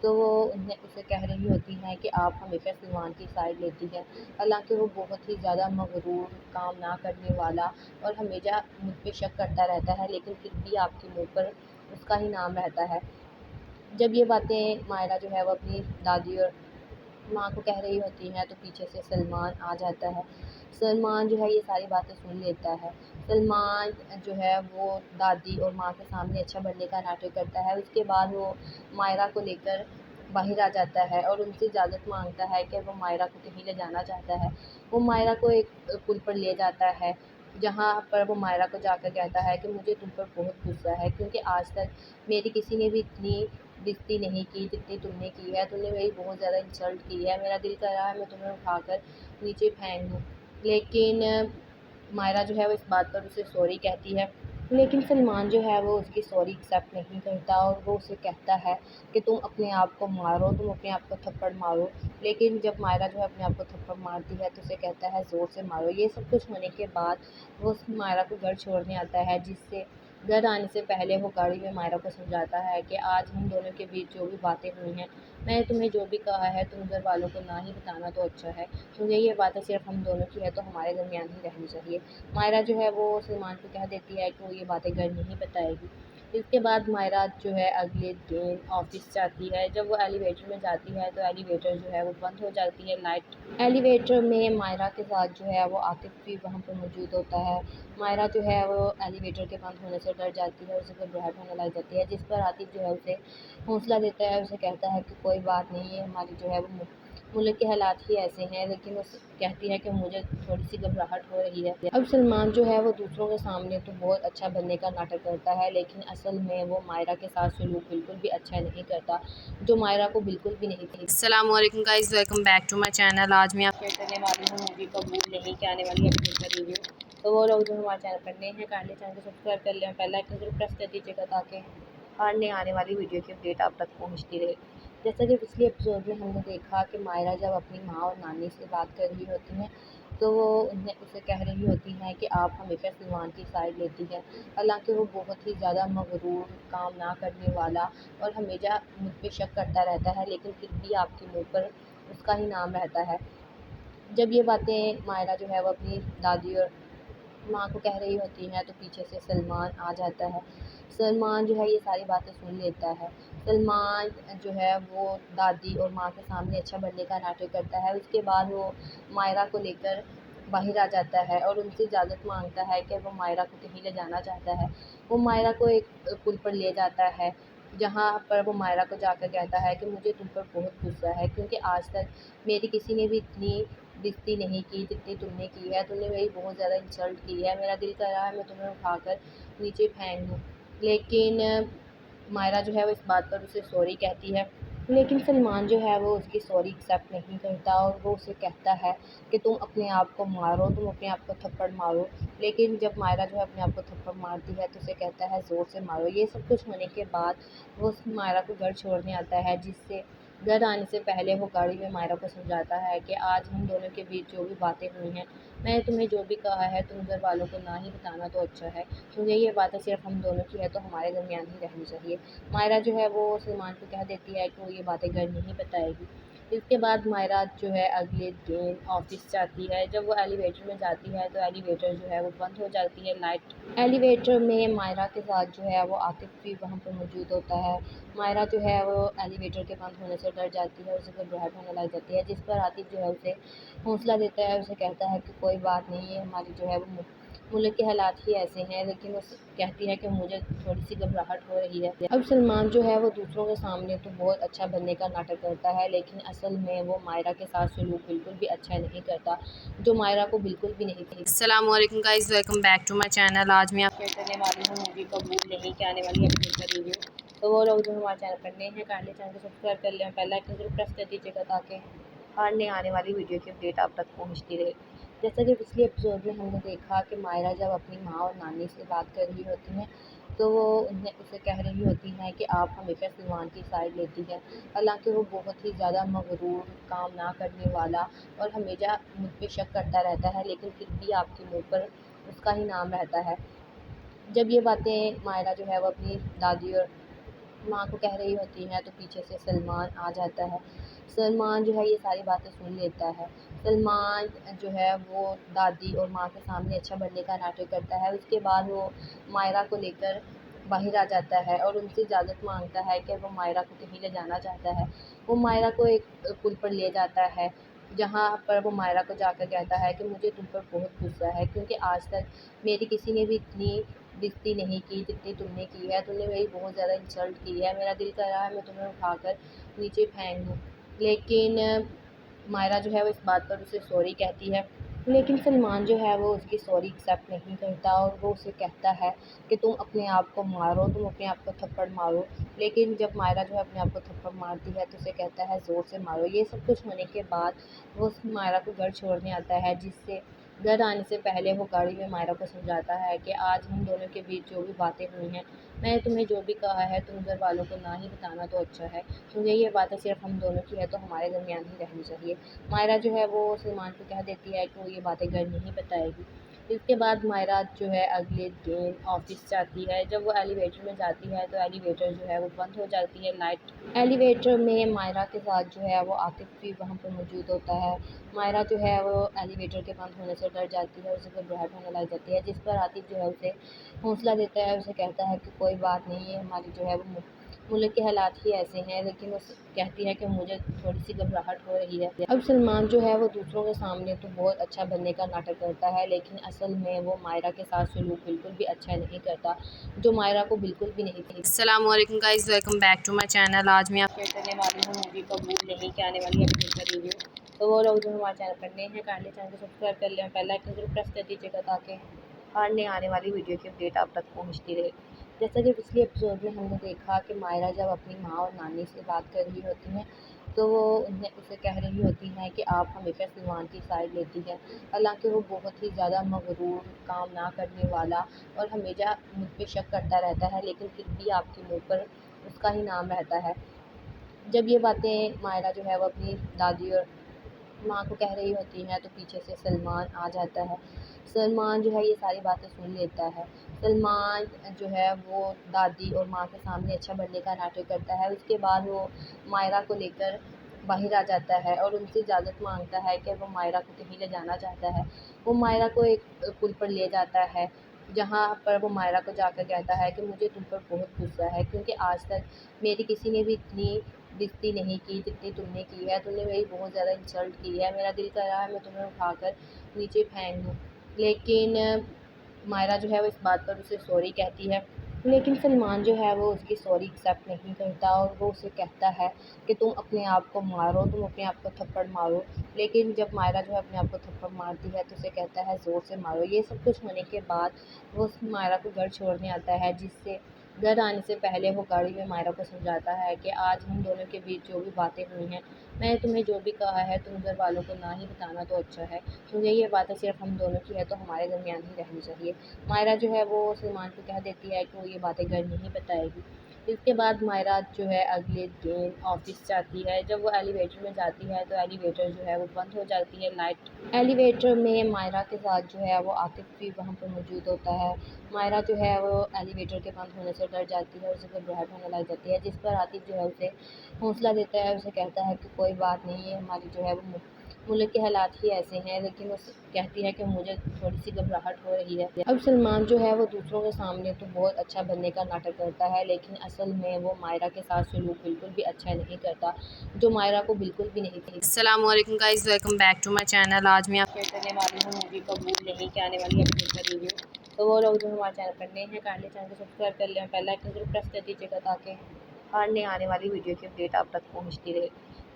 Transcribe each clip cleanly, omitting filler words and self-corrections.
تو وہ اسے کہہ رہی ہوتی ہیں کہ آپ ہمیشہ سلمان کی سائڈ لیتی ہیں، حالانکہ وہ بہت ہی زیادہ مغرور، کام نہ کرنے والا اور ہمیشہ مجھ پہ شک کرتا رہتا ہے، لیکن پھر بھی آپ کے منہ پر اس کا ہی نام رہتا ہے۔ جب یہ باتیں مائرہ جو ہے وہ اپنی دادی اور ماں کو کہہ رہی ہوتی ہیں تو پیچھے سے سلمان آ جاتا ہے۔ سلمان جو ہے یہ ساری باتیں سن لیتا ہے۔ سلمان جو ہے وہ دادی اور ماں کے سامنے اچھا بننے کا ناٹک کرتا ہے۔ اس کے بعد وہ مائرہ کو لے کر باہر آ جاتا ہے اور ان سے اجازت مانگتا ہے کہ وہ مائرہ کو کہیں لے جانا چاہتا ہے۔ وہ مائرہ کو ایک پل پر لے جاتا ہے، جہاں پر وہ مائرہ کو جا کر کہتا ہے کہ مجھے تم پر بہت غصہ ہے، کیونکہ آج تک میری کسی نے بھی اتنی بےزتی نہیں کی جتنی تم نے کی ہے۔ تم نے میری بہت زیادہ انسلٹ کی ہے، میرا دل کر رہا ہے میں تمہیں اٹھا کر نیچے پھینک دوں، لیکن مائرہ جو ہے وہ اس بات پر اسے سوری کہتی ہے، لیکن سلمان جو ہے وہ اس کی سوری ایکسیپٹ نہیں کرتا اور وہ اسے کہتا ہے کہ تم اپنے آپ کو مارو، تم اپنے آپ کو تھپڑ مارو۔ لیکن جب مائرہ جو ہے اپنے آپ کو تھپڑ مارتی ہے تو اسے کہتا ہے زور سے مارو۔ یہ سب کچھ ہونے کے بعد وہ مائرہ کو گھر چھوڑنے آتا ہے، جس سے گھر آنے سے پہلے وہ گاڑی میں مائرہ کو سمجھاتا ہے کہ آج ہم دونوں کے بیچ جو بھی باتیں ہوئی ہیں، میں نے تمہیں جو بھی کہا ہے تم گھر والوں کو نہ ہی بتانا تو اچھا ہے، کیونکہ یہ باتیں صرف ہم دونوں کی ہے تو ہمارے درمیان ہی رہنی چاہیے۔ مائرہ جو ہے وہ سلمان کو کہہ دیتی ہے کہ وہ یہ باتیں گھر نہیں بتائے گی۔ اس کے بعد مائرہ جو ہے اگلے دن آفس جاتی ہے۔ جب وہ ایلیویٹر میں جاتی ہے تو ایلیویٹر جو ہے وہ بند ہو جاتی ہے لائٹ۔ ایلیویٹر میں مائرہ کے ساتھ جو ہے وہ عاطف بھی وہاں پر موجود ہوتا ہے۔ مائرہ جو ہے وہ ایلیویٹر کے بند ہونے سے ڈر جاتی ہے، اسے گھبراہٹ ہونے لگ جاتی ہے، جس پر عاطف جو ہے اسے حوصلہ دیتا ہے، اسے کہتا ہے کہ کوئی بات نہیں ہے، ہماری جو ہے وہ ملک کے حالات ہی ایسے ہیں، لیکن وہ کہتی ہے کہ مجھے تھوڑی سی گھبراہٹ ہو رہی ہے۔ اب سلمان جو ہے وہ دوسروں کے سامنے تو بہت اچھا بننے کا ناٹک کرتا ہے، لیکن اصل میں وہ مائرہ کے ساتھ سلوک بالکل بھی اچھا نہیں کرتا، جو مائرہ کو بالکل بھی نہیں تھی۔ السلام علیکم guys, welcome back to my channel. آج میں آپ شیئر کرنے والی ہوں مووی قبول نہیں کے آنے والی اپڈیٹ کا ریویو۔ تو وہ لوگ جو ہمارے چینل پر نئے ہیں کائنڈلی چینل کو سبسکرائب کر لیں، بیل آئکن ضرور پریس کر دیجیے گا تاکہ ہر نئے آنے والی ویڈیو کی اپڈیٹ آپ تک پہنچتی رہے۔ جیسا کہ پچھلی ایپیسوڈ میں ہم نے دیکھا کہ مائرہ جب اپنی ماں اور نانی سے بات کر رہی ہوتی ہیں تو وہ اسے کہہ رہی ہوتی ہیں کہ آپ ہمیشہ سلمان کی سائڈ لیتی ہیں، حالانکہ وہ بہت ہی زیادہ مغرور، کام نہ کرنے والا اور ہمیشہ مجھ پہ شک کرتا رہتا ہے، لیکن پھر بھی آپ کے منہ پر اس کا ہی نام رہتا ہے۔ جب یہ باتیں مائرہ جو ہے وہ اپنی دادی اور ماں کو کہہ رہی ہوتی ہیں تو پیچھے سے سلمان آ جاتا ہے۔ سلمان جو ہے یہ ساری باتیں سن لیتا ہے۔ سلمان جو ہے وہ دادی اور ماں کے سامنے اچھا بننے کا ناٹک کرتا ہے۔ اس کے بعد وہ مائرہ کو لے کر باہر آ جاتا ہے اور ان سے اجازت مانگتا ہے کہ وہ مائرہ کو کہیں لے جانا چاہتا ہے۔ وہ مائرہ کو ایک پل پر لے جاتا ہے، جہاں پر وہ مائرہ کو جا کر کہتا ہے کہ مجھے تم پر بہت غصہ ہے، کیونکہ آج تک میری کسی نے بھی اتنی بےزتی نہیں کی جتنی تم نے کی ہے، تم نے میری بہت زیادہ انسلٹ کی ہے، میرا دل کر رہا ہے میں تمہیں اٹھا کر نیچے پھینک دوں، لیکن مائرہ جو ہے وہ اس بات پر اسے سوری کہتی ہے، لیکن سلمان جو ہے وہ اس کی سوری ایکسیپٹ نہیں کرتا اور وہ اسے کہتا ہے کہ تم اپنے آپ کو مارو، تم اپنے آپ کو تھپڑ مارو۔ لیکن جب مائرہ جو ہے اپنے آپ کو تھپڑ مارتی ہے تو اسے کہتا ہے زور سے مارو۔ یہ سب کچھ ہونے کے بعد وہ مائرہ کو گھر چھوڑنے آتا ہے، جس سے گھر آنے سے پہلے وہ گاڑی میں مائرہ کو سمجھاتا ہے کہ آج ہم دونوں کے بیچ جو بھی باتیں ہوئی ہیں، میں نے تمہیں جو بھی کہا ہے تم گھر والوں کو نہ ہی بتانا تو اچھا ہے، کیونکہ یہ باتیں صرف ہم دونوں کی ہے تو ہمارے درمیان ہی رہنی چاہیے۔ مائرہ جو ہے وہ سلمان کو کہہ دیتی ہے کہ وہ یہ باتیں گھر نہیں بتائے گی۔ اس کے بعد مائرہ جو ہے اگلے دن آفس جاتی ہے۔ جب وہ ایلیویٹر میں جاتی ہے تو ایلیویٹر جو ہے وہ بند ہو جاتی ہے لائٹ۔ ایلیویٹر میں مائرہ کے ساتھ جو ہے وہ عاطف بھی وہاں پر موجود ہوتا ہے۔ مائرہ جو ہے وہ ایلیویٹر کے بند ہونے سے ڈر جاتی ہے، اسے گھبراہٹ ہونے لگ جاتی ہے، جس پر عاطف جو ہے اسے حوصلہ دیتا ہے، اسے کہتا ہے کہ کوئی بات نہیں ہے، ہماری جو ہے وہ ملک کے حالات ہی ایسے ہیں، لیکن وہ کہتی ہے کہ مجھے تھوڑی سی گھبراہٹ ہو رہی ہے۔ اب سلمان جو ہے وہ دوسروں کے سامنے تو بہت اچھا بننے کا ناٹک کرتا ہے، لیکن اصل میں وہ مائرہ کے ساتھ سلوک بالکل بھی اچھا نہیں کرتا، جو مائرہ کو بالکل بھی نہیں تھی۔ السلام علیکم guys, welcome back to my channel. آج میں آپ شیئر کرنے والی ہوں مووی قبول نہیں کے آنے والی اپڈیٹ کا ریویو۔ تو وہ لوگ جو ہمارے چینل پر نئے ہیں کائنڈلی چینل کو سبسکرائب کر لیں، بیل آئکن ضرور پریس کر دیجیے گا تاکہ ہر نئے آنے والی ویڈیو کی اپڈیٹ آپ تک پہنچتی رہے۔ جیسا کہ پچھلی ایپیسوڈ میں ہم نے دیکھا کہ مائرہ جب اپنی ماں اور نانی سے بات کر رہی ہوتی ہیں تو وہ اسے کہہ رہی ہوتی ہیں کہ آپ ہمیشہ سلمان کی سائڈ لیتی ہیں، حالانکہ وہ بہت ہی زیادہ مغرور، کام نہ کرنے والا اور ہمیشہ مجھ پہ شک کرتا رہتا ہے، لیکن پھر بھی آپ کے منہ پر اس کا ہی نام رہتا ہے۔ جب یہ باتیں مائرہ جو ہے وہ اپنی دادی اور ماں کو کہہ رہی ہوتی ہے تو پیچھے سے سلمان آ جاتا ہے۔ سلمان جو ہے یہ ساری باتیں سن لیتا ہے۔ سلمان جو ہے وہ دادی اور ماں کے سامنے اچھا بننے کا ناٹک کرتا ہے۔ اس کے بعد وہ مائرہ کو لے کر باہر آ جاتا ہے اور ان سے اجازت مانگتا ہے کہ وہ مائرہ کو کہیں لے جانا چاہتا ہے۔ وہ مائرہ کو ایک پل پر لے جاتا ہے، جہاں پر وہ مائرہ کو جا کر کہتا ہے کہ مجھے تم پر بہت غصہ ہے، کیونکہ آج تک میری کسی نے بھی اتنی بےزتی نہیں کی جتنی تم نے کی ہے۔ تم نے میری بہت زیادہ انسلٹ کی ہے، میرا دل کر رہا ہے میں تمہیں اٹھا کر نیچے پھینک دوں۔ لیکن مائرہ جو ہے وہ اس بات پر اسے سوری کہتی ہے، لیکن سلمان جو ہے وہ اس کی سوری ایکسیپٹ نہیں کرتا اور وہ اسے کہتا ہے کہ تم اپنے آپ کو مارو، تم اپنے آپ کو تھپڑ مارو۔ لیکن جب مائرہ جو ہے اپنے آپ کو تھپڑ مارتی ہے تو اسے کہتا ہے زور سے مارو۔ یہ سب کچھ ہونے کے بعد وہ مائرہ کو گھر چھوڑنے آتا ہے، جس سے گھر آنے سے پہلے وہ گاڑی میں مائرہ کو سمجھاتا ہے کہ آج ہم دونوں کے بیچ جو بھی باتیں ہوئی ہیں، میں نے تمہیں جو بھی کہا ہے تم گھر والوں کو نہ ہی بتانا تو اچھا ہے، کیونکہ یہ باتیں صرف ہم دونوں کی ہے تو ہمارے درمیان ہی رہنی چاہیے۔ مائرہ جو ہے وہ سلمان کو کہہ دیتی ہے کہ وہ یہ باتیں گھر نہیں بتائے گی۔ اس کے بعد مائرہ جو ہے اگلے دن آفس جاتی ہے۔ جب وہ ایلیویٹر میں جاتی ہے تو ایلیویٹر جو ہے وہ بند ہو جاتی ہے لائٹ۔ ایلیویٹر میں مائرہ کے ساتھ جو ہے وہ عاطف بھی وہاں پر موجود ہوتا ہے۔ مائرہ جو ہے وہ ایلیویٹر کے بند ہونے سے ڈر جاتی ہے اور اسے گھبراہٹ ہونے لگ جاتی ہے، جس پر عاطف جو ہے اسے حوصلہ دیتا ہے، اسے کہتا ہے کہ کوئی بات نہیں ہے، ہماری جو ہے وہ ملک کے حالات ہی ایسے ہیں، لیکن وہ کہتی ہے کہ مجھے تھوڑی سی گھبراہٹ ہو رہی ہے۔ اب سلمان جو ہے وہ دوسروں کے سامنے تو بہت اچھا بننے کا ناٹک کرتا ہے، لیکن اصل میں وہ مائرہ کے ساتھ سلوک بالکل بھی اچھا نہیں کرتا، جو مائرہ کو بالکل بھی نہیں تھی۔ السلام علیکم guys, welcome back to my channel. آج میں آپ شیئر کرنے والی ہوں مووی قبول نہیں کے آنے والی ایپیسوڈ کا ریویو۔ تو وہ لوگ جو ہمارے چینل پر نئے ہیں کائنڈلی چینل کو سبسکرائب کر لیں، بیل آئکن ضرور پریس کر دیجیے گا تاکہ ہر نئے آنے والی ویڈیو کی اپڈیٹ آپ تک پہنچتی رہے۔ جیسا کہ پچھلی ایپیسوڈ میں ہم نے دیکھا کہ مائرہ جب اپنی ماں اور نانی سے بات کر رہی ہوتی ہیں تو وہ اسے کہہ رہی ہوتی ہیں کہ آپ ہمیشہ سلمان کی سائڈ لیتی ہیں، حالانکہ وہ بہت ہی زیادہ مغرور، کام نہ کرنے والا اور ہمیشہ مجھ پہ شک کرتا رہتا ہے، لیکن پھر بھی آپ کے منہ پر اس کا ہی نام رہتا ہے۔ جب یہ باتیں مائرہ جو ہے وہ اپنی دادی اور ماں کو کہہ رہی ہوتی ہیں تو پیچھے سے سلمان آ جاتا ہے۔ سلمان جو ہے یہ ساری باتیں سن لیتا ہے۔ سلمان جو ہے وہ دادی اور ماں کے سامنے اچھا بننے کا ناٹک کرتا ہے۔ اس کے بعد وہ مائرہ کو لے کر باہر آ جاتا ہے اور ان سے اجازت مانگتا ہے کہ وہ مائرہ کو کہیں لے جانا چاہتا ہے۔ وہ مائرہ کو ایک پل پر لے جاتا ہے، جہاں پر وہ مائرہ کو جا کر کہتا ہے کہ مجھے تم پر بہت غصہ ہے، کیونکہ آج تک میری کسی نے بھی اتنی بےزتی نہیں کی جتنی تم نے کی ہے، تم نے میری بہت زیادہ انسلٹ کی ہے، میرا دل کر رہا ہے میں تمہیں اٹھا کر نیچے پھینک دوں۔ لیکن مائرہ جو ہے وہ اس بات پر اسے سوری کہتی ہے، لیکن سلمان جو ہے وہ اس کی سوری ایکسیپٹ نہیں کرتا اور وہ اسے کہتا ہے کہ تم اپنے آپ کو مارو، تم اپنے آپ کو تھپڑ مارو۔ لیکن جب مائرہ جو ہے اپنے آپ کو تھپڑ مارتی ہے تو اسے کہتا ہے زور سے مارو۔ یہ سب کچھ ہونے کے بعد وہ مائرہ کو گھر چھوڑنے آتا ہے، جس سے گھر آنے سے پہلے وہ گاڑی میں مائرہ کو سمجھاتا ہے کہ آج ہم دونوں کے بیچ جو بھی باتیں ہوئی ہیں، میں نے تمہیں جو بھی کہا ہے تم گھر والوں کو نہ ہی بتانا تو اچھا ہے، کیونکہ یہ باتیں صرف ہم دونوں کی ہے تو ہمارے درمیان ہی رہنی چاہیے۔ مائرہ جو ہے وہ سلمان کو کہہ دیتی ہے کہ وہ یہ باتیں گھر نہیں بتائے گی۔ اس کے بعد مائرہ جو ہے اگلے دن آفس جاتی ہے۔ جب وہ ایلیویٹر میں جاتی ہے تو ایلیویٹر جو ہے وہ بند ہو جاتی ہے لائٹ۔ ایلیویٹر میں مائرہ کے ساتھ جو ہے وہ عاطف بھی وہاں پر موجود ہوتا ہے۔ مائرہ جو ہے وہ ایلیویٹر کے بند ہونے سے ڈر جاتی ہے اور اسے گھبراہٹ ہونے لگ جاتی ہے، جس پر عاطف جو ہے اسے حوصلہ دیتا ہے، اسے کہتا ہے کہ کوئی بات نہیں ہے، ہماری جو ہے وہ ملک کے حالات ہی ایسے ہیں، لیکن وہ کہتی ہے کہ مجھے تھوڑی سی گھبراہٹ ہو رہی ہے۔ اب سلمان جو ہے وہ دوسروں کے سامنے تو بہت اچھا بننے کا ناٹک کرتا ہے، لیکن اصل میں وہ مائرہ کے ساتھ سلوک بالکل بھی اچھا نہیں کرتا، جو مائرہ کو بالکل بھی نہیں تھی۔ السلام علیکم guys, welcome back to my channel. آج میں آپ شیئر کرنے والی ہوں مووی قبول نہیں کے آنے والی ایپیسوڈ کا ریویو۔ تو وہ لوگ جو ہمارے چینل پر نئے ہیں کائنڈلی چینل کو سبسکرائب کر لیں، بیل آئکن ضرور پریس کر دیجیے گا تاکہ ہر نئے آنے والی ویڈیو کی اپڈیٹ آپ تک پہنچتی رہے۔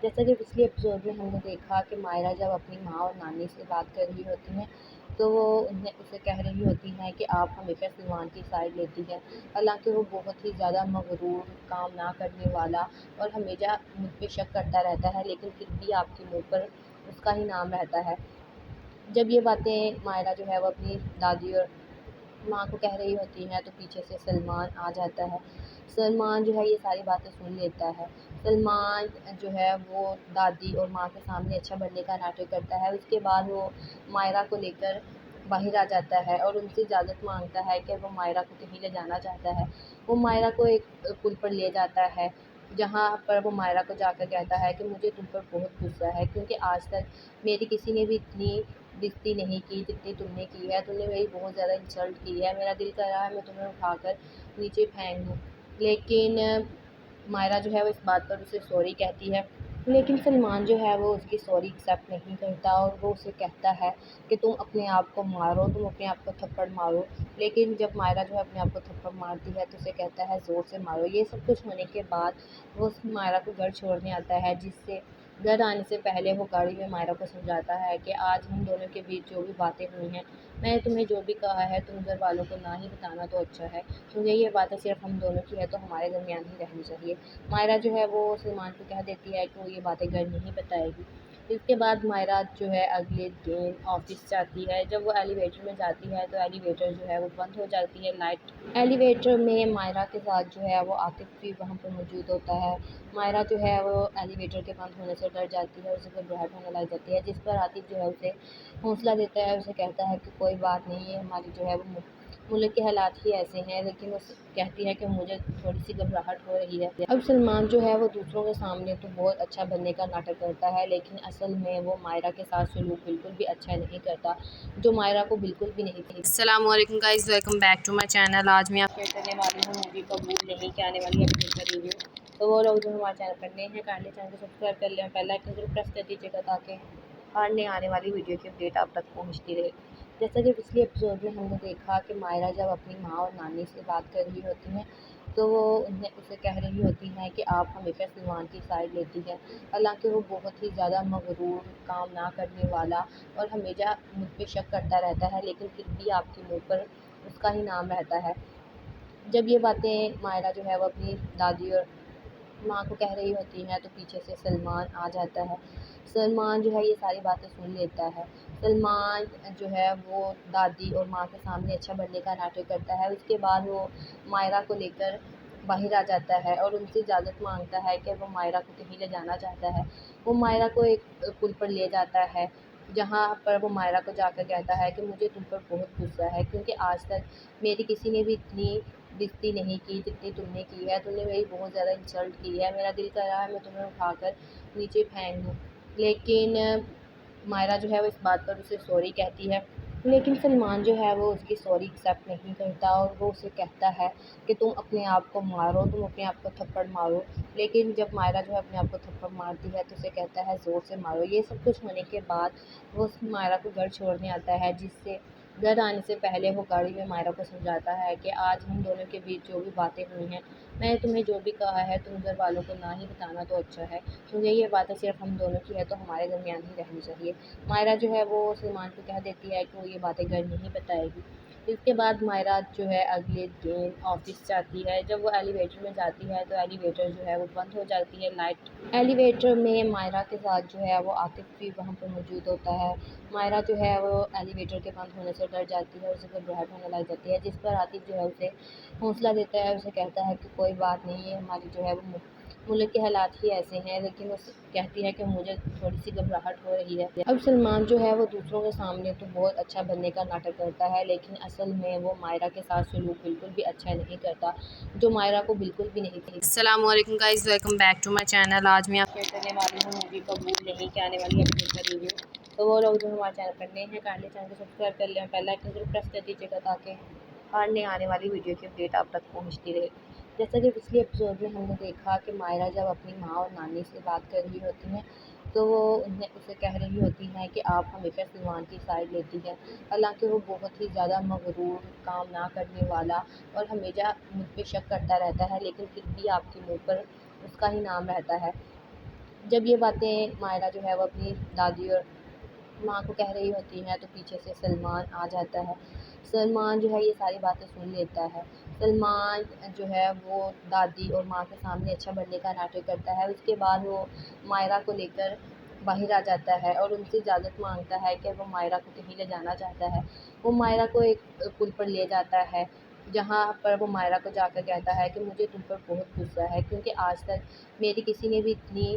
جیسا کہ پچھلی ایپیسوڈ میں ہم نے دیکھا کہ مائرہ جب اپنی ماں اور نانی سے بات کر رہی ہوتی ہیں تو وہ اسے کہہ رہی ہوتی ہیں کہ آپ ہمیشہ سلمان کی سائڈ لیتی ہیں، حالانکہ وہ بہت ہی زیادہ مغرور، کام نہ کرنے والا اور ہمیشہ مجھ پہ شک کرتا رہتا ہے، لیکن پھر بھی آپ کے منہ پر اس کا ہی نام رہتا ہے۔ جب یہ باتیں مائرہ جو ہے وہ اپنی دادی اور ماں کو کہہ رہی ہوتی ہیں تو پیچھے سے سلمان آ جاتا ہے۔ سلمان جو ہے یہ ساری باتیں سن لیتا ہے۔ سلمان جو ہے وہ دادی اور ماں کے سامنے اچھا بننے کا ناٹک کرتا ہے۔ اس کے بعد وہ مائرہ کو لے کر باہر آ جاتا ہے اور ان سے اجازت مانگتا ہے کہ وہ مائرہ کو کہیں لے جانا چاہتا ہے۔ وہ مائرہ کو ایک پل پر لے جاتا ہے جہاں پر وہ مائرہ کو جا کر کہتا ہے کہ مجھے تم پر بہت غصہ ہے، کیونکہ آج تک میری کسی نے بھی اتنی بےزتی نہیں کی جتنی تم نے کی ہے، تم نے میری بہت زیادہ انسلٹ کی ہے، میرا دل کر رہا ہے میں تمہیں اٹھا کر نیچے پھینک دوں۔ لیکن مائرہ جو ہے وہ اس بات پر اسے سوری کہتی ہے، لیکن سلمان جو ہے وہ اس کی سوری ایکسیپٹ نہیں کرتا اور وہ اسے کہتا ہے کہ تم اپنے آپ کو مارو، تم اپنے آپ کو تھپڑ مارو۔ لیکن جب مائرہ جو ہے اپنے آپ کو تھپڑ مارتی ہے تو اسے کہتا ہے زور سے مارو۔ یہ سب کچھ ہونے کے بعد وہ مائرہ کو گھر چھوڑنے آتا ہے، جس سے گھر آنے سے پہلے وہ گاڑی میں مائرہ کو سمجھاتا ہے کہ آج ہم دونوں کے بیچ جو بھی باتیں ہوئی ہیں، میں نے تمہیں جو بھی کہا ہے تم گھر والوں کو نہ ہی بتانا تو اچھا ہے، کیونکہ یہ باتیں صرف ہم دونوں کی ہے تو ہمارے درمیان ہی رہنی چاہیے۔ مائرہ جو ہے وہ سلمان کو کہہ دیتی ہے کہ وہ یہ باتیں گھر نہیں بتائے گی۔ اس کے بعد مائرہ جو ہے اگلے دن آفس جاتی ہے۔ جب وہ ایلیویٹر میں جاتی ہے تو ایلیویٹر جو ہے وہ بند ہو جاتی ہے لائٹ۔ ایلیویٹر میں مائرہ کے ساتھ جو ہے وہ عاطف بھی وہاں پر موجود ہوتا ہے۔ مائرہ جو ہے وہ ایلیویٹر کے بند ہونے سے ڈر جاتی ہے، اسے گھبراہٹ ہونے لگ جاتی ہے، جس پر عاطف جو ہے اسے حوصلہ دیتا ہے، اسے کہتا ہے کہ کوئی بات نہیں، یہ ہماری جو ہے وہ ملک کے حالات ہی ایسے ہیں، لیکن وہ کہتی ہے کہ مجھے تھوڑی سی گھبراہٹ ہو رہی ہے۔ اب سلمان جو ہے وہ دوسروں کے سامنے تو بہت اچھا بننے کا ناٹک کرتا ہے، لیکن اصل میں وہ مائرہ کے ساتھ سلوک بالکل بھی اچھا نہیں کرتا، جو مائرہ کو بالکل بھی نہیں تھی۔ السلام علیکم guys, welcome back to my channel. آج میں آپ شیئر کرنے والی ہوں مووی قبول نہیں کے آنے والی اپڈیٹ کا ریویو۔ تو وہ لوگ جو ہمارے چینل پر نئے ہیں کائنڈلی چینل کو سبسکرائب کر لیں، بیل آئکن ضرور پریس کر دیجیے گا تاکہ ہر نئے آنے والی ویڈیو کی اپڈیٹ آپ تک پہنچتی رہے۔ جیسا کہ پچھلی ایپیسوڈ میں ہم نے دیکھا کہ مائرہ جب اپنی ماں اور نانی سے بات کر رہی ہوتی ہیں تو وہ اسے کہہ رہی ہوتی ہیں کہ آپ ہمیشہ سلمان کی سائڈ لیتی ہیں، حالانکہ وہ بہت ہی زیادہ مغرور، کام نہ کرنے والا اور ہمیشہ مجھ پہ شک کرتا رہتا ہے، لیکن پھر بھی آپ کے منہ پر اس کا ہی نام رہتا ہے۔ جب یہ باتیں مائرہ جو ہے وہ اپنی دادی اور ماں کو کہہ رہی ہوتی ہیں تو پیچھے سے سلمان آ جاتا ہے۔ سلمان جو ہے یہ ساری باتیں سن لیتا ہے۔ سلمان جو ہے وہ دادی اور ماں کے سامنے اچھا بننے کا ناٹک کرتا ہے۔ اس کے بعد وہ مائرہ کو لے کر باہر آ جاتا ہے اور ان سے اجازت مانگتا ہے کہ وہ مائرہ کو کہیں لے جانا چاہتا ہے۔ وہ مائرہ کو ایک پل پر لے جاتا ہے جہاں پر وہ مائرہ کو جا کر کہتا ہے کہ مجھے تم پر بہت غصہ ہے، کیونکہ آج تک میری کسی نے بھی اتنی بےزتی نہیں کی جتنی تم نے کی ہے، تم نے میری بہت زیادہ انسلٹ کی ہے، میرا دل کر رہا ہے میں تمہیں اٹھا کر نیچے پھینک دوں۔ لیکن مائرہ جو ہے وہ اس بات پر اسے سوری کہتی ہے، لیکن سلمان جو ہے وہ اس کی سوری ایکسیپٹ نہیں کرتا اور وہ اسے کہتا ہے کہ تم اپنے آپ کو مارو، تم اپنے آپ کو تھپڑ مارو۔ لیکن جب مائرہ جو ہے اپنے آپ کو تھپڑ مارتی ہے تو اسے کہتا ہے زور سے مارو۔ یہ سب کچھ ہونے کے بعد وہ مائرہ کو گھر چھوڑنے آتا ہے، جس سے گھر آنے سے پہلے وہ گاڑی میں مائرہ کو سمجھاتا ہے کہ آج ہم دونوں کے بیچ جو بھی باتیں ہوئی ہیں، میں نے تمہیں جو بھی کہا ہے تم گھر والوں کو نہ ہی بتانا تو اچھا ہے، کیونکہ یہ باتیں صرف ہم دونوں کی ہے تو ہمارے درمیان ہی رہنی چاہیے۔ مائرہ جو ہے وہ سلمان کو کہہ دیتی ہے کہ وہ یہ باتیں گھر نہیں بتائے گی۔ اس کے بعد مائرہ جو ہے اگلے دن آفس جاتی ہے۔ جب وہ ایلیویٹر میں جاتی ہے تو ایلیویٹر جو ہے وہ بند ہو جاتی ہے لائٹ۔ ایلیویٹر میں مائرہ کے ساتھ جو ہے وہ عاطف بھی وہاں پر موجود ہوتا ہے۔ مائرہ جو ہے وہ ایلیویٹر کے بند ہونے سے ڈر جاتی ہے، اسے گھبراہٹ ہونے لگ جاتی ہے، جس پر عاطف جو ہے اسے حوصلہ دیتا ہے، اسے کہتا ہے کہ کوئی بات نہیں، یہ ہماری جو ہے وہ ملک کے حالات ہی ایسے ہیں، لیکن وہ کہتی ہے کہ مجھے تھوڑی سی گھبراہٹ ہو رہی ہے۔ اب سلمان جو ہے وہ دوسروں کے سامنے تو بہت اچھا بننے کا ناٹک کرتا ہے، لیکن اصل میں وہ مائرہ کے ساتھ سلوک بالکل بھی اچھا نہیں کرتا، جو مائرہ کو بالکل بھی نہیں تھی۔ السلام علیکم guys, welcome back to my channel. آج میں آپ شیئر کرنے والی ہوں مووی قبول نہیں کے آنے والی اپڈیٹ کا ریویو۔ تو وہ لوگ جو ہمارے چینل پر نئے ہیں کائنڈلی چینل کو سبسکرائب کر لیں، بیل آئکن ضرور پریس کر دیجیے گا تاکہ ہر نئے آنے والی ویڈیو کی اپڈیٹ آپ تک پہنچتی رہے۔ جیسا کہ پچھلی ایپیسوڈ میں ہم نے دیکھا کہ مائرہ جب اپنی ماں اور نانی سے بات کر رہی ہوتی ہیں تو وہ اسے کہہ رہی ہوتی ہیں کہ آپ ہمیشہ سلمان کی سائڈ لیتی ہیں، حالانکہ وہ بہت ہی زیادہ مغرور، کام نہ کرنے والا اور ہمیشہ مجھ پہ شک کرتا رہتا ہے، لیکن پھر بھی آپ کے منہ پر اس کا ہی نام رہتا ہے۔ جب یہ باتیں مائرہ جو ہے وہ اپنی دادی اور ماں کو کہہ رہی ہوتی ہیں تو پیچھے سے سلمان آ جاتا ہے۔ سلمان جو ہے یہ ساری باتیں سن لیتا ہے۔ سلمان جو ہے وہ دادی اور ماں کے سامنے اچھا بننے کا ناٹک کرتا ہے۔ اس کے بعد وہ مائرہ کو لے کر باہر آ جاتا ہے اور ان سے اجازت مانگتا ہے کہ وہ مائرہ کو کہیں لے جانا چاہتا ہے۔ وہ مائرہ کو ایک پل پر لے جاتا ہے جہاں پر وہ مائرہ کو جا کر کہتا ہے کہ مجھے تم پر بہت غصہ ہے، کیونکہ آج تک میری کسی نے بھی اتنی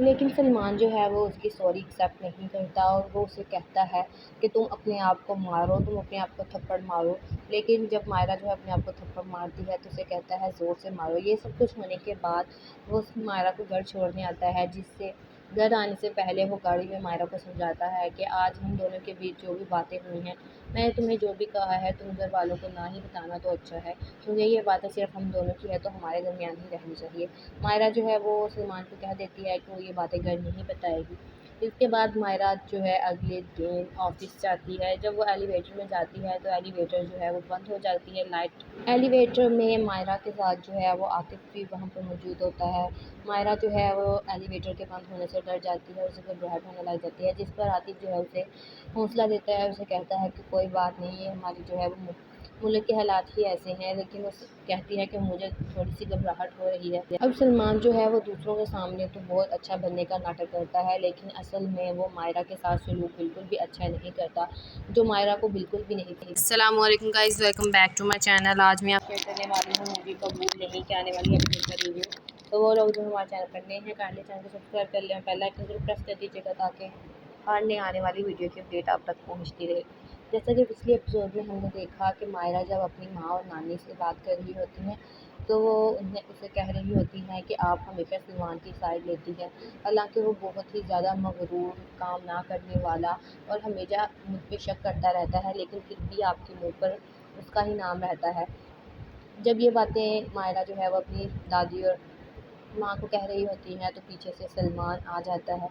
لیکن سلمان جو ہے وہ اس کی سوری ایکسیپٹ نہیں کرتا اور وہ اسے کہتا ہے کہ تم اپنے آپ کو مارو، تم اپنے آپ کو تھپڑ مارو۔ لیکن جب مائرہ جو ہے اپنے آپ کو تھپڑ مارتی ہے تو اسے کہتا ہے زور سے مارو۔ یہ سب کچھ ہونے کے بعد وہ مائرہ کو گھر چھوڑنے آتا ہے، جس سے گھر آنے سے پہلے وہ گاڑی میں مائرہ کو سمجھاتا ہے کہ آج ہم دونوں کے بیچ جو بھی باتیں ہوئی ہیں، میں نے تمہیں جو بھی کہا ہے تم گھر والوں کو نہ ہی بتانا تو اچھا ہے، کیونکہ یہ باتیں صرف ہم دونوں کی ہے تو ہمارے درمیان ہی رہنی چاہیے۔ مائرہ جو ہے وہ سلمان کو کہہ دیتی ہے کہ وہ یہ باتیں گھر نہیں بتائے گی۔ اس کے بعد مائرہ جو ہے اگلے دن آفس جاتی ہے۔ جب وہ ایلیویٹر میں جاتی ہے تو ایلیویٹر جو ہے وہ بند ہو جاتی ہے لائٹ۔ ایلیویٹر میں مائرہ کے ساتھ جو ہے وہ عاطف بھی وہاں پر موجود ہوتا ہے۔ مائرہ جو ہے وہ ایلیویٹر کے بند ہونے سے ڈر جاتی ہے اور اسے گھبراہٹ ہونے لگ جاتی ہے، جس پر عاطف جو ہے اسے حوصلہ دیتا ہے، اسے کہتا ہے کہ کوئی بات نہیں، یہ ہماری جو ہے وہ ملک کے حالات ہی ایسے ہیں، لیکن وہ کہتی ہے کہ مجھے تھوڑی سی گھبراہٹ ہو رہی ہے۔ اب سلمان جو ہے وہ دوسروں کے سامنے تو بہت اچھا بننے کا ناٹک کرتا ہے، لیکن اصل میں وہ مائرہ کے ساتھ سلوک بالکل بھی اچھا نہیں کرتا، جو مائرہ کو بالکل بھی نہیں تھی۔ السلام علیکم guys, welcome back to my channel. آج میں آپ شیئر کرنے والی ہوں مووی قبول نہیں کے آنے والی اپڈیٹ کا ریویو۔ تو وہ لوگ جو ہمارے چینل پر نئے ہیں کائنڈلی چینل کو سبسکرائب کر لیں اور بیل آئکن ضرور پریس کر دیجیے گا تاکہ ہر نئے آنے والی ویڈیو کی اپڈیٹ آپ تک پہنچتی رہے۔ جیسا کہ پچھلی ایپیسوڈ میں ہم نے دیکھا کہ مائرہ جب اپنی ماں اور نانی سے بات کر رہی ہوتی ہیں تو وہ اسے کہہ رہی ہوتی ہیں کہ آپ ہمیشہ سلمان کی سائڈ لیتی ہیں، حالانکہ وہ بہت ہی زیادہ مغرور، کام نہ کرنے والا اور ہمیشہ مجھ پہ شک کرتا رہتا ہے، لیکن پھر بھی آپ کے منہ پر اس کا ہی نام رہتا ہے۔ جب یہ باتیں مائرہ جو ہے وہ اپنی دادی اور ماں کو کہہ رہی ہوتی ہیں تو پیچھے سے سلمان آ جاتا ہے۔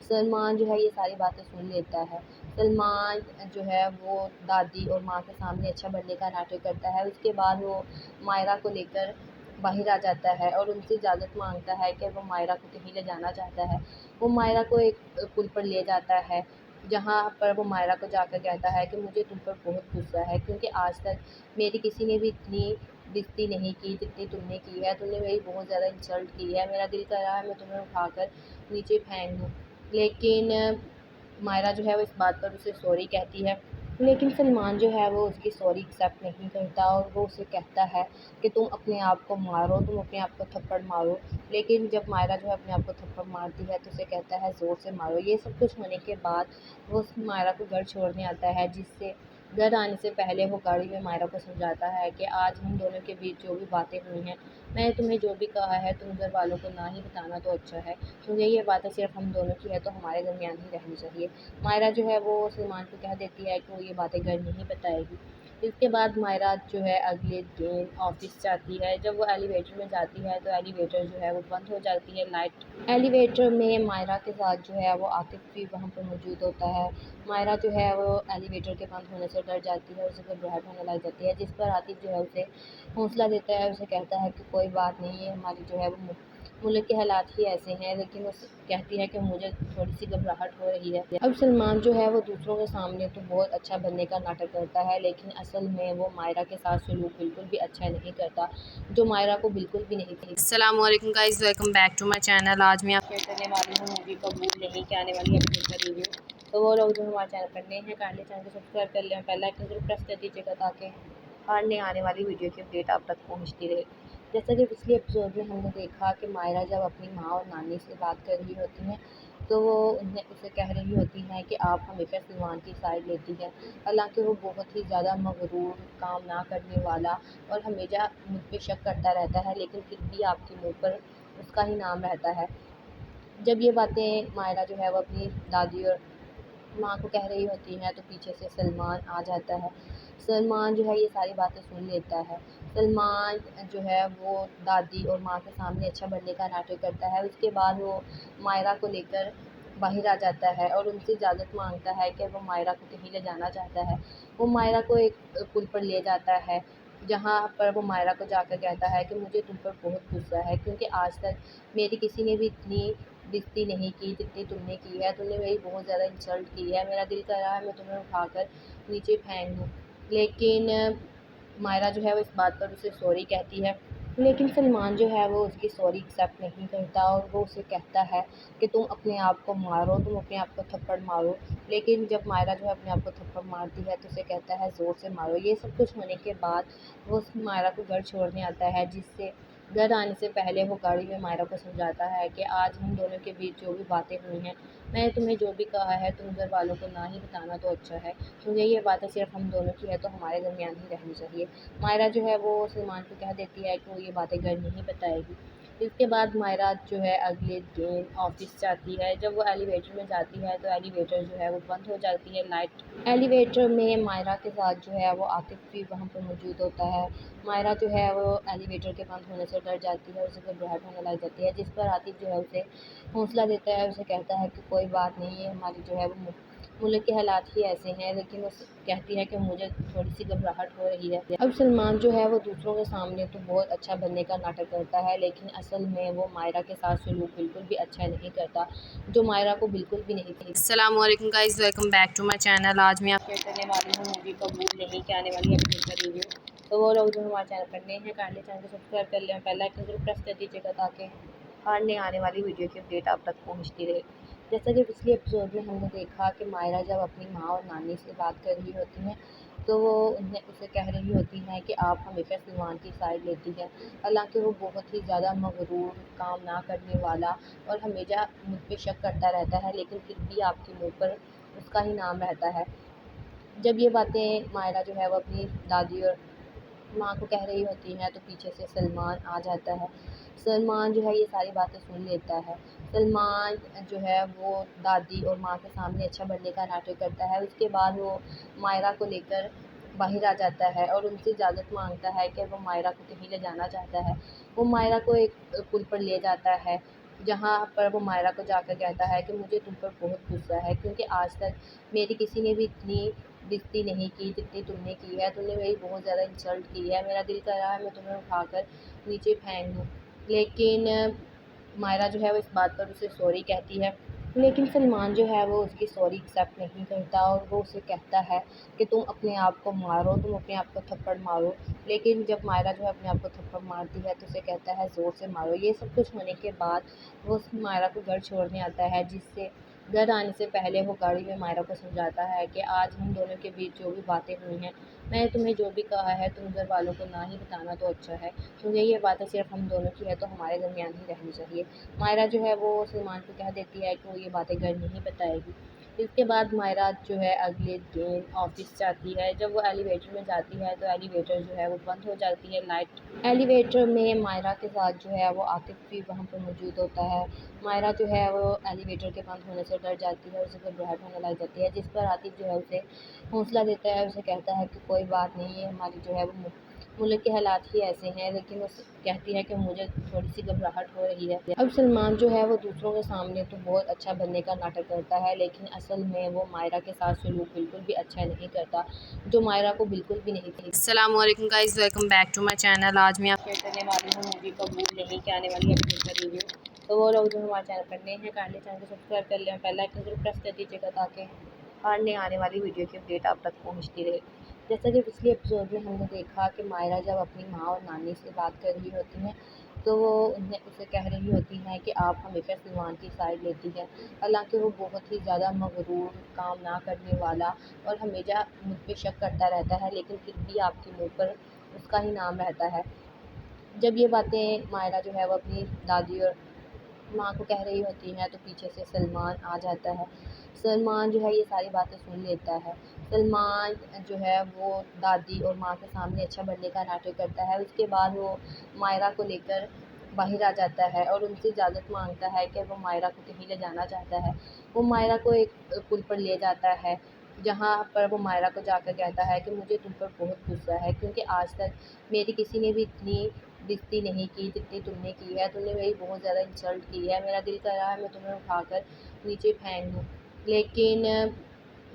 سلمان جو ہے یہ ساری باتیں سن لیتا ہے۔ سلمان جو ہے وہ دادی اور ماں کے سامنے اچھا بننے کا ناٹک کرتا ہے۔ اس کے بعد وہ مائرہ کو لے کر باہر آ جاتا ہے اور ان سے اجازت مانگتا ہے کہ وہ مائرہ کو کہیں لے جانا چاہتا ہے۔ وہ مائرہ کو ایک پل پر لے جاتا ہے، جہاں پر وہ مائرہ کو جا کر کہتا ہے کہ مجھے تم پر بہت غصہ ہے، کیونکہ آج تک میری کسی نے بھی اتنی بےزتی نہیں کی جتنی تم نے کی ہے، تم نے میری بہت زیادہ انسلٹ کی ہے، میرا دل کر رہا ہے میں تمہیں اٹھا کر نیچے پھینک دوں۔ لیکن مائرہ جو ہے وہ اس بات پر اسے سوری کہتی ہے، لیکن سلمان جو ہے وہ اس کی سوری ایکسیپٹ نہیں کرتا اور وہ اسے کہتا ہے کہ تم اپنے آپ کو مارو، تم اپنے آپ کو تھپڑ مارو۔ لیکن جب مائرہ جو ہے اپنے آپ کو تھپڑ مارتی ہے تو اسے کہتا ہے زور سے مارو۔ یہ سب کچھ ہونے کے بعد وہ مائرہ کو گھر چھوڑنے آتا ہے، جس سے گھر آنے سے پہلے وہ گاڑی میں مائرہ کو سمجھاتا ہے کہ آج ہم دونوں کے بیچ جو بھی باتیں ہوئی ہیں، میں نے تمہیں جو بھی کہا ہے تم گھر والوں کو نہ ہی بتانا تو اچھا ہے، کیونکہ یہ باتیں صرف ہم دونوں کی ہے تو ہمارے درمیان ہی رہنی چاہیے۔ مائرہ جو ہے وہ سلمان کو کہہ دیتی ہے کہ وہ یہ باتیں گھر نہیں بتائے گی۔ اس کے بعد مائرہ جو ہے اگلے دن آفس جاتی ہے۔ جب وہ ایلیویٹر میں جاتی ہے تو ایلیویٹر جو ہے وہ بند ہو جاتی ہے لائٹ۔ ایلیویٹر میں مائرہ کے ساتھ جو ہے وہ عاطف بھی وہاں پر موجود ہوتا ہے۔ مائرہ جو ہے وہ ایلیویٹر کے بند ہونے سے ڈر جاتی ہے اور اسے گھبراہٹ ہونے لگ جاتی ہے، جس پر عاطف جو ہے اسے حوصلہ دیتا ہے، اسے کہتا ہے کہ کوئی بات نہیں، یہ ہماری جو ہے وہ ملک کے حالات ہی ایسے ہیں، لیکن وہ کہتی ہے کہ مجھے تھوڑی سی گھبراہٹ ہو رہی ہے۔ اب سلمان جو ہے وہ دوسروں کے سامنے تو بہت اچھا بننے کا ناٹک کرتا ہے، لیکن اصل میں وہ مائرہ کے ساتھ سلوک بالکل بھی اچھا نہیں کرتا، جو مائرہ کو بالکل بھی نہیں تھی۔ السلام علیکم guys, welcome back to my channel. آج میں آپ شیئر کرنے والی ہوں مووی قبول نہیں کے آنے والی اپڈیٹ کا ریویو۔ تو وہ لوگ جو ہمارے چینل پر نئے ہیں کائنڈلی چینل کو سبسکرائب کر لیں اور بیل آئکن ضرور پریس کر دیجیے گا تاکہ ہر نئے آنے والی ویڈیو کی اپڈیٹ آپ تک پہنچتی رہے۔ جیسا کہ پچھلی ایپیسوڈ میں ہم نے دیکھا کہ مائرہ جب اپنی ماں اور نانی سے بات کر رہی ہوتی ہیں تو وہ اسے کہہ رہی ہوتی ہیں کہ آپ ہمیشہ سلمان کی سائڈ لیتی ہیں، حالانکہ وہ بہت ہی زیادہ مغرور، کام نہ کرنے والا اور ہمیشہ مجھ پہ شک کرتا رہتا ہے، لیکن پھر بھی آپ کے منہ پر اس کا ہی نام رہتا ہے۔ جب یہ باتیں مائرہ جو ہے وہ اپنی دادی اور ماں کو کہہ رہی ہوتی ہیں تو پیچھے سے سلمان آ جاتا ہے۔ سلمان جو ہے یہ ساری باتیں سن لیتا ہے۔ سلمان جو ہے وہ دادی اور ماں کے سامنے اچھا بننے کا ناٹک کرتا ہے۔ اس کے بعد وہ مائرہ کو لے کر باہر آ جاتا ہے اور ان سے اجازت مانگتا ہے کہ وہ مائرہ کو کہیں لے جانا چاہتا ہے۔ وہ مائرہ کو ایک پل پر لے جاتا ہے، جہاں پر وہ مائرہ کو جا کر کہتا ہے کہ مجھے تم پر بہت غصہ ہے، کیونکہ آج تک میری کسی نے بھی اتنی بےزتی نہیں کی جتنی تم نے کی ہے، تم نے میری بہت زیادہ انسلٹ کی ہے، میرا دل کر رہا ہے میں تمہیں اٹھا کر نیچے پھینک دوں۔ لیکن مائرہ جو ہے وہ اس بات پر اسے سوری کہتی ہے، لیکن سلمان جو ہے وہ اس کی سوری ایکسیپٹ نہیں کرتا اور وہ اسے کہتا ہے کہ تم اپنے آپ کو مارو، تم اپنے آپ کو تھپڑ مارو۔ لیکن جب مائرہ جو ہے اپنے آپ کو تھپڑ مارتی ہے تو اسے کہتا ہے زور سے مارو۔ یہ سب کچھ ہونے کے بعد وہ مائرہ کو گھر چھوڑنے آتا ہے، جس سے گھر آنے سے پہلے وہ گاڑی میں مائرہ کو سمجھاتا ہے کہ آج ہم دونوں کے بیچ جو بھی باتیں ہوئی ہیں، میں نے تمہیں جو بھی کہا ہے تم گھر والوں کو نہ ہی بتانا تو اچھا ہے، کیونکہ یہ باتیں صرف ہم دونوں کی ہے تو ہمارے درمیان ہی رہنی چاہیے۔ مائرہ جو ہے وہ سلمان کو کہہ دیتی ہے کہ وہ یہ باتیں گھر نہیں بتائے گی۔ اس کے بعد مائرہ جو ہے اگلے دن آفس جاتی ہے۔ جب وہ ایلیویٹر میں جاتی ہے تو ایلیویٹر جو ہے وہ بند ہو جاتی ہے لائٹ۔ ایلیویٹر میں مائرہ کے ساتھ جو ہے وہ عاطف بھی وہاں پر موجود ہوتا ہے۔ مائرہ جو ہے وہ ایلیویٹر کے بند ہونے سے ڈر جاتی ہے، اسے گھبراہٹ ہونے لگ جاتی ہے، جس پر عاطف جو ہے اسے حوصلہ دیتا ہے، اسے کہتا ہے کہ کوئی بات نہیں، یہ ہماری جو ہے وہ ملک کے حالات ہی ایسے ہیں، لیکن وہ کہتی ہے کہ مجھے تھوڑی سی گھبراہٹ ہو رہی ہے۔ اب سلمان جو ہے وہ دوسروں کے سامنے تو بہت اچھا بننے کا ناٹک کرتا ہے، لیکن اصل میں وہ مائرہ کے ساتھ سلوک بالکل بھی اچھا نہیں کرتا، جو مائرہ کو بالکل بھی نہیں تھی۔ السلام علیکم guys, welcome back to my channel. آج میں آپ شیئر کرنے والی ہوں مووی قبول نہیں کے آنے والی اپڈیٹ کا ریویو۔ تو وہ لوگ جو ہمارے چینل پر نئے ہیں کائنڈلی چینل کو سبسکرائب کر لیں، بیل آئکن ضرور پریس کر دیجیے گا تاکہ ہر نئے آنے والی ویڈیو کی اپڈیٹ آپ تک پہنچتی رہے۔ جیسا کہ پچھلی ایپیسوڈ میں ہم نے دیکھا کہ مائرہ جب اپنی ماں اور نانی سے بات کر رہی ہوتی ہیں تو وہ اسے کہہ رہی ہوتی ہیں کہ آپ ہمیشہ سلمان کی سائڈ لیتی ہیں، حالانکہ وہ بہت ہی زیادہ مغرور، کام نہ کرنے والا اور ہمیشہ مجھ پہ شک کرتا رہتا ہے، لیکن پھر بھی آپ کے منہ پر اس کا ہی نام رہتا ہے۔ جب یہ باتیں مائرہ جو ہے وہ اپنی دادی اور ماں کو کہہ رہی ہوتی ہیں تو پیچھے سے سلمان آ جاتا ہے۔ سلمان جو ہے یہ ساری باتیں سن لیتا ہے۔ سلمان جو ہے وہ دادی اور ماں کے سامنے اچھا بننے کا ناٹک کرتا ہے۔ اس کے بعد وہ مائرہ کو لے کر باہر آ جاتا ہے اور ان سے اجازت مانگتا ہے کہ وہ مائرہ کو کہیں لے جانا چاہتا ہے۔ وہ مائرہ کو ایک پل پر لے جاتا ہے، جہاں پر وہ مائرہ کو جا کر کہتا ہے کہ مجھے تم پر بہت غصہ ہے، کیونکہ آج تک میری کسی نے بھی اتنی بےزتی نہیں کی جتنی تم نے کی ہے، تم نے میری بہت زیادہ انسلٹ کی ہے، میرا دل کر رہا ہے میں تمہیں اٹھا کر نیچے پھینک دوں۔ لیکن مائرہ جو ہے وہ اس بات پر اسے سوری کہتی ہے، لیکن سلمان جو ہے وہ اس کی سوری ایکسیپٹ نہیں کرتا اور وہ اسے کہتا ہے کہ تم اپنے آپ کو مارو، تم اپنے آپ کو تھپڑ مارو۔ لیکن جب مائرہ جو ہے اپنے آپ کو تھپڑ مارتی ہے تو اسے کہتا ہے زور سے مارو۔ یہ سب کچھ ہونے کے بعد وہ مائرہ کو گھر چھوڑنے آتا ہے، جس سے گھر آنے سے پہلے وہ گاڑی میں مائرہ کو سمجھاتا ہے کہ آج ہم دونوں کے بیچ جو بھی باتیں ہوئی ہیں، میں نے تمہیں جو بھی کہا ہے تم گھر والوں کو نہ ہی بتانا تو اچھا ہے، کیونکہ یہ باتیں صرف ہم دونوں کی ہے تو ہمارے درمیان ہی رہنی چاہیے۔ مائرہ جو ہے وہ سلمان کو کہہ دیتی ہے کہ وہ یہ باتیں گھر نہیں بتائے گی۔ اس کے بعد مائرہ جو ہے اگلے دن آفس جاتی ہے۔ جب وہ ایلیویٹر میں جاتی ہے تو ایلیویٹر جو ہے وہ بند ہو جاتی ہے لائٹ۔ ایلیویٹر میں مائرہ کے ساتھ جو ہے وہ عاطف بھی وہاں پر موجود ہوتا ہے۔ مائرہ جو ہے وہ ایلیویٹر کے بند ہونے سے ڈر جاتی ہے، اسے گھبراہٹ ہونے لگ جاتی ہے، جس پر عاطف جو ہے اسے حوصلہ دیتا ہے، اسے کہتا ہے کہ کوئی بات نہیں، یہ ہماری جو ہے وہ ملک کے حالات ہی ایسے ہیں، لیکن وہ کہتی ہے کہ مجھے تھوڑی سی گھبراہٹ ہو رہی ہے۔ اب سلمان جو ہے وہ دوسروں کے سامنے تو بہت اچھا بننے کا ناٹک کرتا ہے، لیکن اصل میں وہ مائرہ کے ساتھ سلوک بالکل بھی اچھا نہیں کرتا، جو مائرہ کو بالکل بھی نہیں تھی۔ السلام علیکم guys, welcome back to my channel. آج میں آپ شیئر کرنے والی ہوں مووی قبول نہیں کے آنے والی اپڈیٹ کا ریویو۔ تو وہ لوگ جو ہمارے چینل پر نئے ہیں کائنڈلی چینل کو سبسکرائب کر لیں، بیل آئکن ضرور پریس کر دیجیے گا تاکہ ہر نئے آنے والی ویڈیو کی اپڈیٹ آپ تک پہنچتی رہے۔ جیسا کہ پچھلی ایپیسوڈ میں ہم نے دیکھا کہ مائرہ جب اپنی ماں اور نانی سے بات کر رہی ہوتی ہیں تو وہ اسے کہہ رہی ہوتی ہیں کہ آپ ہمیشہ سلمان کی سائڈ لیتی ہیں، حالانکہ وہ بہت ہی زیادہ مغرور، کام نہ کرنے والا اور ہمیشہ مجھ پہ شک کرتا رہتا ہے، لیکن پھر بھی آپ کے منہ پر اس کا ہی نام رہتا ہے۔ جب یہ باتیں مائرہ جو ہے وہ اپنی دادی اور ماں کو کہہ رہی ہوتی ہیں تو پیچھے سے سلمان آ جاتا ہے۔ سلمان جو ہے یہ ساری باتیں سن لیتا ہے۔ سلمان جو ہے وہ دادی اور ماں کے سامنے اچھا بننے کا ناٹک کرتا ہے۔ اس کے بعد وہ مائرہ کو لے کر باہر آ جاتا ہے اور ان سے اجازت مانگتا ہے کہ وہ مائرہ کو کہیں لے جانا چاہتا ہے۔ وہ مائرہ کو ایک پل پر لے جاتا ہے، جہاں پر وہ مائرہ کو جا کر کہتا ہے کہ مجھے تم پر بہت غصہ ہے، کیونکہ آج تک میری کسی نے بھی اتنی بےزتی نہیں کی جتنی تم نے کی ہے، تم نے میری بہت زیادہ انسلٹ کی ہے، میرا دل کر رہا ہے میں تمہیں اٹھا کر نیچے پھینک دوں۔ لیکن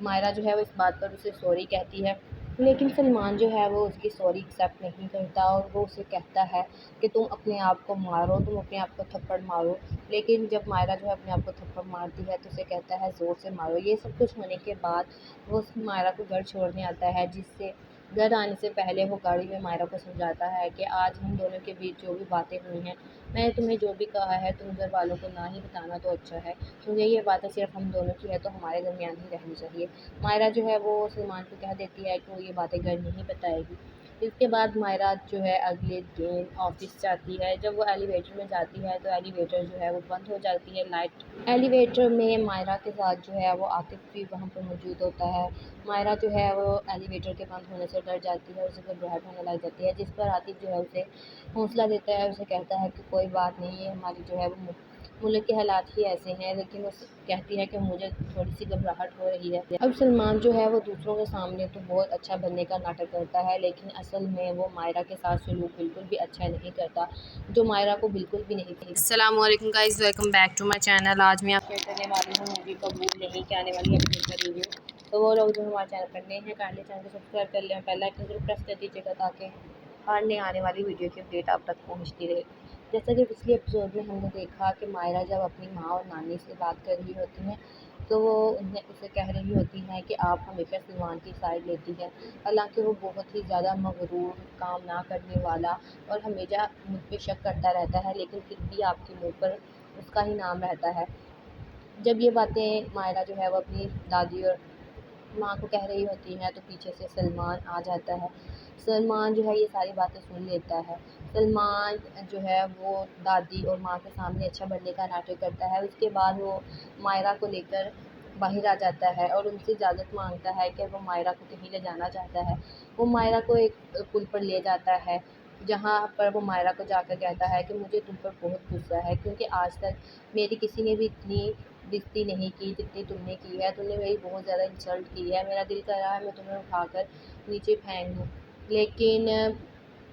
مائرہ جو ہے وہ اس بات پر اسے سوری کہتی ہے، لیکن سلمان جو ہے وہ اس کی سوری ایکسیپٹ نہیں کرتا اور وہ اسے کہتا ہے کہ تم اپنے آپ کو مارو، تم اپنے آپ کو تھپڑ مارو۔ لیکن جب مائرہ جو ہے اپنے آپ کو تھپڑ مارتی ہے تو اسے کہتا ہے زور سے مارو۔ یہ سب کچھ ہونے کے بعد وہ مائرہ کو گھر چھوڑنے آتا ہے، جس سے گھر آنے سے پہلے وہ گاڑی میں مائرہ کو سمجھاتا ہے کہ آج ہم دونوں کے بیچ جو بھی باتیں ہوئی ہیں، میں نے تمہیں جو بھی کہا ہے تم گھر والوں کو نہ ہی بتانا تو اچھا ہے، کیونکہ یہ باتیں صرف ہم دونوں کی ہے تو ہمارے درمیان ہی رہنی چاہیے۔ مائرہ جو ہے وہ سلمان کو کہہ دیتی ہے کہ وہ یہ باتیں گھر نہیں بتائے گی۔ اس کے بعد مائرہ جو ہے اگلے دن آفس جاتی ہے۔ جب وہ ایلیویٹر میں جاتی ہے تو ایلیویٹر جو ہے وہ بند ہو جاتی ہے لائٹ۔ ایلیویٹر میں مائرہ کے ساتھ جو ہے وہ عاطف بھی وہاں پر موجود ہوتا ہے۔ مائرہ جو ہے وہ ایلیویٹر کے بند ہونے سے ڈر جاتی ہے اور اسے گھبراہٹ ہونے لگ جاتی ہے، جس پر عاطف جو ہے اسے حوصلہ دیتا ہے، اسے کہتا ہے کہ کوئی بات نہیں ہے، ہماری جو ہے وہ ملک کے حالات ہی ایسے ہیں، لیکن وہ کہتی ہے کہ مجھے تھوڑی سی گھبراہٹ ہو رہی ہے۔ اب سلمان جو ہے وہ دوسروں کے سامنے تو بہت اچھا بننے کا ناٹک کرتا ہے، لیکن اصل میں وہ مائرہ کے ساتھ سلوک بالکل بھی اچھا نہیں کرتا، جو مائرہ کو بالکل بھی نہیں تھی۔ السلام علیکم guys, welcome back to my channel. آج میں آپ شیئر کرنے والی ہوں مووی قبول نہیں کے آنے والی ایپیسوڈ کا ریویو۔ تو وہ لوگ جو ہمارے چینل پر نئے ہیں کائنڈلی چینل کو سبسکرائب کر لیں، بیل آئکن ضرور پریس کر دیجیے گا تاکہ ہر نئے آنے والی ویڈیو کی اپڈیٹ آپ تک پہنچتی رہے۔ جیسا کہ پچھلی ایپیسوڈ میں ہم نے دیکھا کہ مائرہ جب اپنی ماں اور نانی سے بات کر رہی ہوتی ہیں تو وہ انہیں اسے کہہ رہی ہوتی ہیں کہ آپ ہمیشہ سلمان کی سائڈ لیتی ہیں، حالانکہ وہ بہت ہی زیادہ مغرور، کام نہ کرنے والا اور ہمیشہ مجھ پہ شک کرتا رہتا ہے، لیکن پھر بھی آپ کے منہ پر اس کا ہی نام رہتا ہے۔ جب یہ باتیں مائرہ جو ہے وہ اپنی دادی اور ماں کو کہہ رہی ہوتی ہیں تو پیچھے سے سلمان آ جاتا ہے۔ سلمان جو ہے یہ ساری باتیں سن لیتا ہے۔ سلمان جو ہے وہ دادی اور ماں کے سامنے اچھا بننے کا ناٹک کرتا ہے۔ اس کے بعد وہ مائرہ کو لے کر باہر آ جاتا ہے اور ان سے اجازت مانگتا ہے کہ وہ مائرہ کو کہیں لے جانا چاہتا ہے۔ وہ مائرہ کو ایک پل پر لے جاتا ہے، جہاں پر وہ مائرہ کو جا کر کہتا ہے کہ مجھے تم پر بہت غصہ ہے، کیونکہ آج تک میری کسی نے بھی اتنی بےزتی نہیں کی جتنی تم نے کی ہے، تم نے میری بہت زیادہ انسلٹ کی ہے، میرا دل کر رہا ہے میں تمہیں اٹھا کر نیچے پھینک دوں۔ لیکن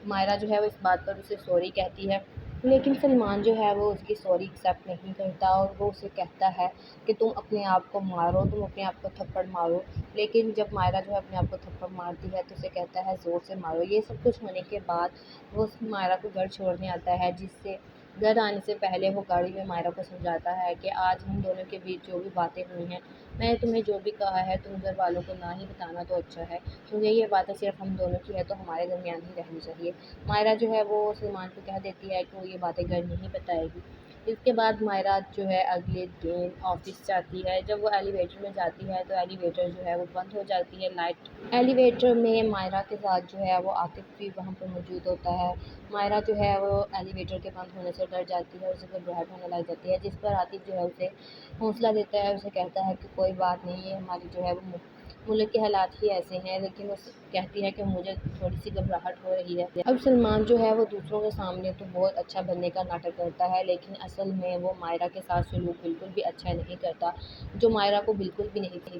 مائرہ جو ہے وہ اس بات پر اسے سوری کہتی ہے، لیکن سلمان جو ہے وہ اس کی سوری ایکسیپٹ نہیں کرتا اور وہ اسے کہتا ہے کہ تم اپنے آپ کو مارو، تم اپنے آپ کو تھپڑ مارو۔ لیکن جب مائرہ جو ہے اپنے آپ کو تھپڑ مارتی ہے تو اسے کہتا ہے زور سے مارو۔ یہ سب کچھ ہونے کے بعد وہ مائرہ کو گھر چھوڑنے آتا ہے، جس سے گھر آنے سے پہلے وہ گاڑی میں مائرہ کو سمجھاتا ہے کہ آج ہم دونوں کے بیچ جو بھی باتیں ہوئی ہیں، میں نے تمہیں جو بھی کہا ہے تم گھر والوں کو نہ ہی بتانا تو اچھا ہے، کیونکہ یہ باتیں صرف ہم دونوں کی ہے تو ہمارے درمیان ہی رہنی چاہیے۔ مائرہ جو ہے وہ سلمان کو کہہ دیتی ہے کہ وہ یہ باتیں گھر نہیں بتائے گی۔ اس کے بعد مائرہ جو ہے اگلے دن آفس جاتی ہے۔ جب وہ ایلیویٹر میں جاتی ہے تو ایلیویٹر جو ہے وہ بند ہو جاتی ہے لائٹ۔ ایلیویٹر میں مائرہ کے ساتھ جو ہے وہ عاطف بھی وہاں پر موجود ہوتا ہے۔ مائرہ جو ہے وہ ایلیویٹر کے بند ہونے سے ڈر جاتی ہے اور اسے گھبراہٹ ہونے لگ جاتی ہے، جس پر عاطف جو ہے اسے حوصلہ دیتا ہے، اسے کہتا ہے کہ کوئی بات نہیں ہے، ہماری جو ہے وہ ملک کے حالات ہی ایسے ہیں، لیکن وہ کہتی ہے کہ مجھے تھوڑی سی گھبراہٹ ہو رہی ہے۔ اب سلمان جو ہے وہ دوسروں کے سامنے تو بہت اچھا بننے کا ناٹک کرتا ہے، لیکن اصل میں وہ مائرہ کے ساتھ سلوک بالکل بھی اچھا نہیں کرتا، جو مائرہ کو بالکل بھی نہیں تھی۔